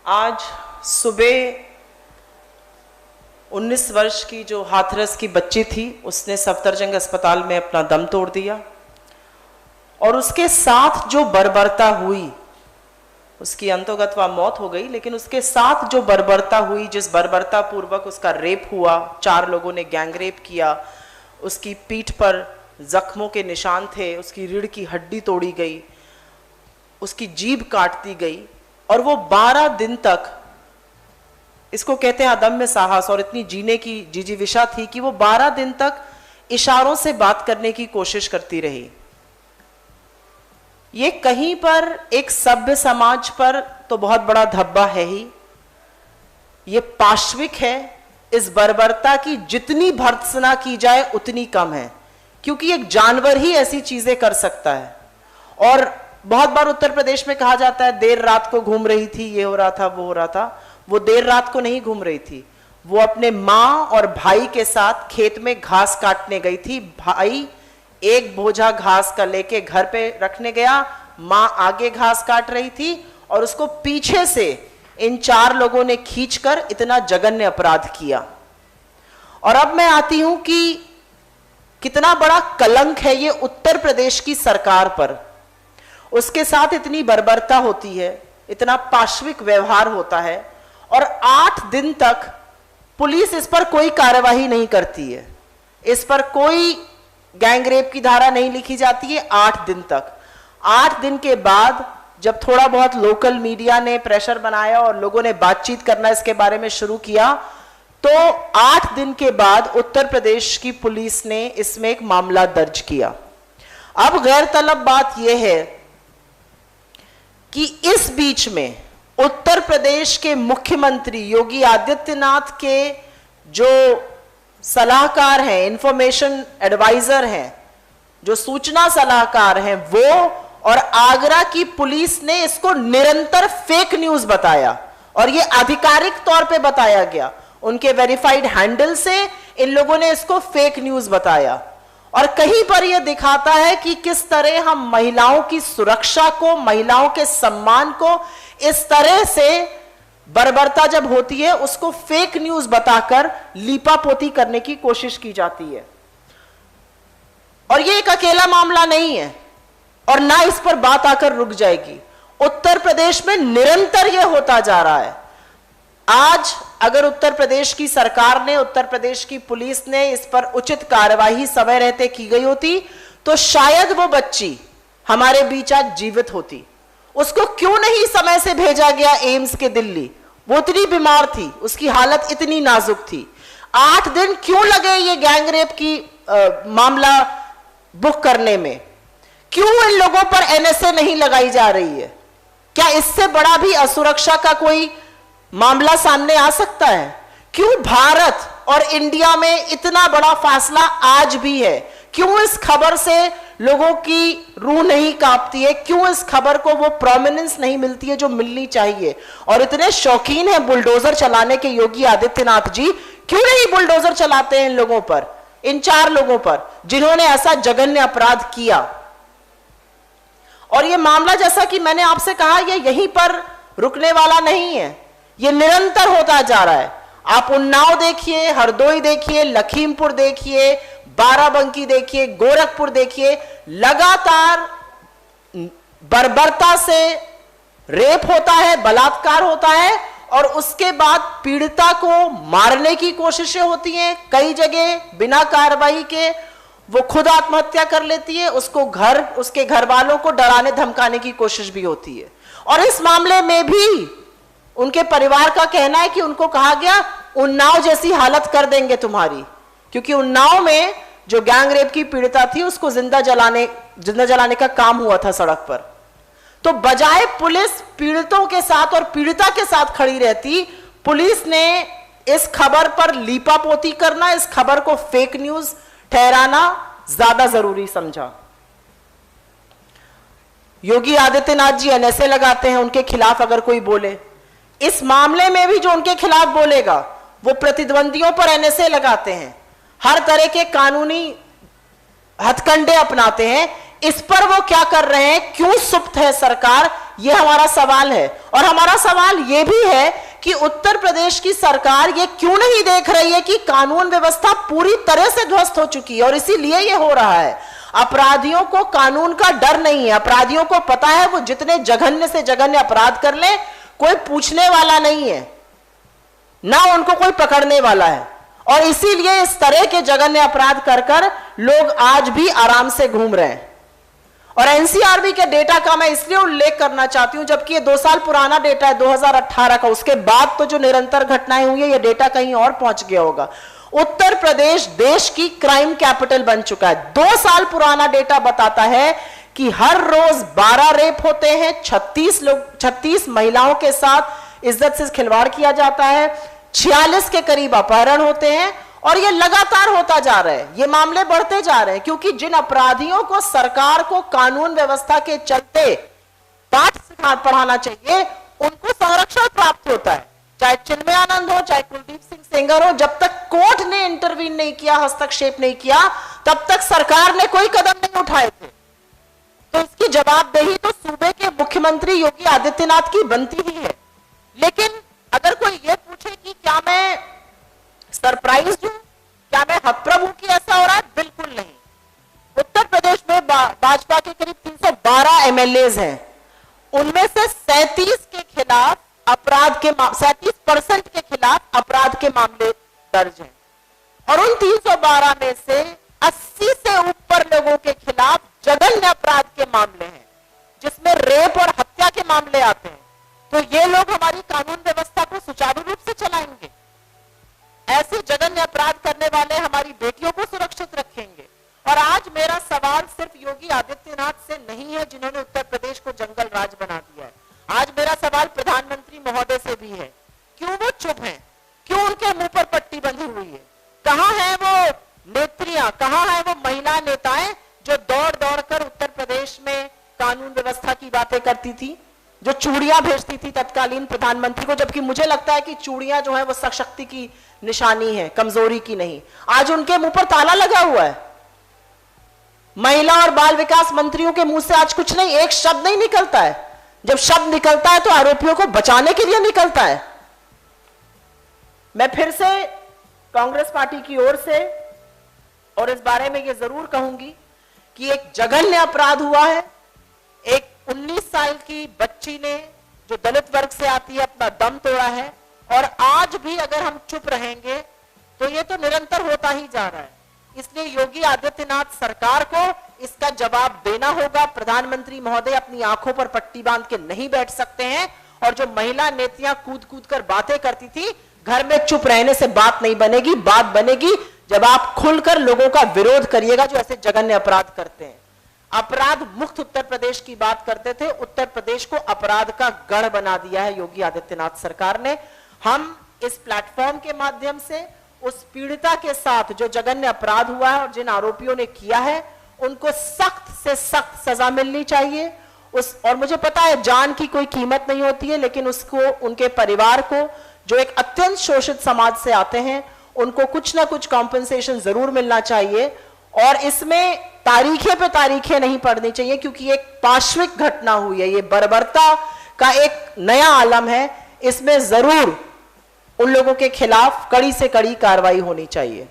आज सुबह 19 वर्ष की जो हाथरस की बच्ची थी उसने सफदरजंग अस्पताल में अपना दम तोड़ दिया और उसके साथ जो बर्बरता हुई, उसकी अंतोगत्वा मौत हो गई, लेकिन उसके साथ जो बर्बरता हुई, जिस बर्बरता पूर्वक उसका रेप हुआ, 4 लोगों ने गैंग रेप किया, उसकी पीठ पर जख्मों के निशान थे, उसकी रीढ़ की हड्डी तोड़ी गई, उसकी जीभ काट दी गई और वो 12 दिन तक, इसको कहते हैं अदम्य साहस, और इतनी जीने की जिजीविषा थी कि वो 12 दिन तक इशारों से बात करने की कोशिश करती रही। ये कहीं पर एक सभ्य समाज पर तो बहुत बड़ा धब्बा है ही, ये पाश्विक है। इस बर्बरता की जितनी भर्त्सना की जाए उतनी कम है, क्योंकि एक जानवर ही ऐसी चीजें कर सकता है। और बहुत बार उत्तर प्रदेश में कहा जाता है देर रात को घूम रही थी, ये हो रहा था, वो हो रहा था। वो देर रात को नहीं घूम रही थी, वो अपने माँ और भाई के साथ खेत में घास काटने गई थी। भाई एक बोझा घास का लेके घर पे रखने गया, माँ आगे घास काट रही थी और उसको पीछे से इन 4 लोगों ने खींचकर इतना जघन्य अपराध किया। और अब मैं आती हूं कि कितना बड़ा कलंक है ये उत्तर प्रदेश की सरकार पर। उसके साथ इतनी बर्बरता होती है, इतना पाश्विक व्यवहार होता है और 8 दिन तक पुलिस इस पर कोई कार्यवाही नहीं करती है, इस पर कोई गैंग रेप की धारा नहीं लिखी जाती है 8 दिन तक। 8 दिन के बाद जब थोड़ा बहुत लोकल मीडिया ने प्रेशर बनाया और लोगों ने बातचीत करना इसके बारे में शुरू किया, तो 8 दिन के बाद उत्तर प्रदेश की पुलिस ने इसमें एक मामला दर्ज किया। अब गैरतलब बात यह है कि इस बीच में उत्तर प्रदेश के मुख्यमंत्री योगी आदित्यनाथ के जो सलाहकार हैं, इंफॉर्मेशन एडवाइजर हैं, जो सूचना सलाहकार हैं, वो और आगरा की पुलिस ने इसको निरंतर फेक न्यूज बताया और ये आधिकारिक तौर पे बताया गया। उनके वेरीफाइड हैंडल से इन लोगों ने इसको फेक न्यूज बताया और कहीं पर यह दिखाता है कि किस तरह हम महिलाओं की सुरक्षा को, महिलाओं के सम्मान को इस तरह से बर्बरता जब होती है उसको फेक न्यूज बताकर लीपापोती करने की कोशिश की जाती है। और ये एक अकेला मामला नहीं है और ना इस पर बात आकर रुक जाएगी। उत्तर प्रदेश में निरंतर यह होता जा रहा है। आज अगर उत्तर प्रदेश की सरकार ने, उत्तर प्रदेश की पुलिस ने इस पर उचित कार्यवाही समय रहते की गई होती तो शायद वो बच्ची हमारे बीच आज जीवित होती। उसको क्यों नहीं समय से भेजा गया एम्स के दिल्ली? वो इतनी बीमार थी, उसकी हालत इतनी नाजुक थी। 8 दिन क्यों लगे ये गैंग रेप की मामला बुक करने में? क्यों इन लोगों पर एनएसए नहीं लगाई जा रही है? क्या इससे बड़ा भी असुरक्षा का कोई मामला सामने आ सकता है? क्यों भारत और इंडिया में इतना बड़ा फासला आज भी है? क्यों इस खबर से लोगों की रूह नहीं कांपती है? क्यों इस खबर को वो प्रोमिनेंस नहीं मिलती है जो मिलनी चाहिए? और इतने शौकीन हैं बुलडोजर चलाने के योगी आदित्यनाथ जी, क्यों नहीं बुलडोजर चलाते हैं इन लोगों पर, इन 4 लोगों पर जिन्होंने ऐसा जघन्य अपराध किया? और ये मामला, जैसा कि मैंने आपसे कहा, ये यहीं पर रुकने वाला नहीं है, ये निरंतर होता जा रहा है। आप उन्नाव देखिए, हरदोई देखिए, लखीमपुर देखिए, बाराबंकी देखिए, गोरखपुर देखिए, लगातार बर्बरता से रेप होता है, बलात्कार होता है और उसके बाद पीड़िता को मारने की कोशिशें होती हैं। कई जगह बिना कार्रवाई के वो खुद आत्महत्या कर लेती है, उसके घर वालों को डराने धमकाने की कोशिश भी होती है। और इस मामले में भी उनके परिवार का कहना है कि उनको कहा गया उन्नाव जैसी हालत कर देंगे तुम्हारी, क्योंकि उन्नाव में जो गैंग रेप की पीड़िता थी उसको जिंदा जलाने का काम हुआ था सड़क पर। तो बजाय पुलिस पीड़ितों के साथ और पीड़िता के साथ खड़ी रहती, पुलिस ने इस खबर पर लीपापोती करना, इस खबर को फेक न्यूज ठहराना ज्यादा जरूरी समझा। योगी आदित्यनाथ जी एनएसए लगाते हैं, उनके खिलाफ अगर कोई बोले, इस मामले में भी जो उनके खिलाफ बोलेगा वो प्रतिद्वंदियों पर एनएसए लगाते हैं, हर तरह के कानूनी हथकंडे अपनाते हैं। इस पर वो क्या कर रहे हैं, क्यों सुप्त है सरकार, ये हमारा सवाल है। और हमारा सवाल ये भी है कि उत्तर प्रदेश की सरकार ये क्यों नहीं देख रही है कि कानून व्यवस्था पूरी तरह से ध्वस्त हो चुकी है और इसीलिए ये हो रहा है। अपराधियों को कानून का डर नहीं है, अपराधियों को पता है वो जितने जघन्य से जघन्य अपराध कर ले कोई पूछने वाला नहीं है, ना उनको कोई पकड़ने वाला है। और इसीलिए इस तरह के जघन्य अपराध कर कर लोग आज भी आराम से घूम रहे हैं। और एनसीआरबी के डेटा का मैं इसलिए उल्लेख करना चाहती हूं जबकि ये 2 साल पुराना डेटा है 2018 का, उसके बाद तो जो निरंतर घटनाएं हुई है ये डेटा कहीं और पहुंच गया होगा। उत्तर प्रदेश देश की क्राइम कैपिटल बन चुका है। 2 साल पुराना डेटा बताता है कि हर रोज 12 रेप होते हैं, 36 महिलाओं के साथ इज्जत से खिलवाड़ किया जाता है, 46 के करीब अपहरण होते हैं और ये लगातार होता जा रहा है, ये मामले बढ़ते जा रहे हैं क्योंकि जिन अपराधियों को सरकार को कानून व्यवस्था के चलते पाठ पढ़ाना चाहिए उनको संरक्षण प्राप्त होता है, चाहे चिन्मय आनंद हो चाहे कुलदीप सिंह सेंगर हो। जब तक कोर्ट ने इंटरवीन नहीं किया, हस्तक्षेप नहीं किया, तब तक सरकार ने कोई कदम नहीं उठाए थे। तो इसकी जवाबदेही तो सूबे के मुख्यमंत्री योगी आदित्यनाथ की बनती ही है। लेकिन अगर कोई ये पूछे कि क्या मैं सरप्राइज हूं, क्या मैं हतप्रभ हूं कि ऐसा हो रहा है, बिल्कुल नहीं। उत्तर प्रदेश में भाजपा के करीब 312 एमएलएज हैं, उनमें से 37 के खिलाफ अपराध के 37% के खिलाफ अपराध के मामले दर्ज हैं और उन 312 में से 80 से ऊपर लोगों के खिलाफ जघन्य अपराध के मामले हैं जिसमें रेप और हत्या के मामले आते हैं। तो ये लोग हमारी कानून व्यवस्था को सुचारू रूप से चलाएंगे, ऐसे जघन्य अपराध करने वाले हमारी बेटियों को सुरक्षित रखेंगे। और आज मेरा सवाल सिर्फ योगी आदित्यनाथ से नहीं है जिन्होंने उत्तर प्रदेश को जंगल राज बना दिया है, आज मेरा सवाल प्रधानमंत्री महोदय से भी है। क्यों वो चुप हैं? क्यों उनके मुंह पर पट्टी बंधी हुई है? कहां है वो नेत्रियां, कहां है वो महिला नेताएं जो दौड़ दौड़ कर उत्तर प्रदेश में कानून व्यवस्था की बातें करती थी, जो चूड़ियां भेजती थी तत्कालीन प्रधानमंत्री को, जबकि मुझे लगता है कि चूड़ियां जो है वो शक्ति की निशानी है, कमजोरी की नहीं। आज उनके मुंह पर ताला लगा हुआ है। महिला और बाल विकास मंत्रियों के मुंह से आज कुछ नहीं, एक शब्द नहीं निकलता है। जब शब्द निकलता है तो आरोपियों को बचाने के लिए निकलता है। मैं फिर से कांग्रेस पार्टी की ओर से और इस बारे में यह जरूर कहूंगी कि एक जघन्य अपराध हुआ है। एक 19 साल की बच्ची ने जो दलित वर्ग से आती है अपना दम तोड़ा है और आज भी अगर हम चुप रहेंगे तो ये तो निरंतर होता ही जा रहा है। इसलिए योगी आदित्यनाथ सरकार को इसका जवाब देना होगा। प्रधानमंत्री महोदय अपनी आंखों पर पट्टी बांध के नहीं बैठ सकते हैं और जो महिला नेतियां कूद कूद कर बातें करती थी, घर में चुप रहने से बात नहीं बनेगी। बात बनेगी जब आप खुलकर लोगों का विरोध करिएगा जो ऐसे जघन्य अपराध करते हैं। अपराध मुक्त उत्तर प्रदेश की बात करते थे, उत्तर प्रदेश को अपराध का गढ़ बना दिया है योगी आदित्यनाथ सरकार ने। हम इस प्लेटफॉर्म के माध्यम से उस पीड़िता के साथ जो जघन्य अपराध हुआ है और जिन आरोपियों ने किया है उनको सख्त से सख्त सजा मिलनी चाहिए। और मुझे पता है जान की कोई कीमत नहीं होती है, लेकिन उसको, उनके परिवार को जो एक अत्यंत शोषित समाज से आते हैं, उनको कुछ ना कुछ कॉम्पेंसेशन जरूर मिलना चाहिए। और इसमें तारीखें पे तारीखें नहीं पड़नी चाहिए क्योंकि एक पार्श्विक घटना हुई है, ये बर्बरता का एक नया आलम है। इसमें जरूर उन लोगों के खिलाफ कड़ी से कड़ी कार्रवाई होनी चाहिए।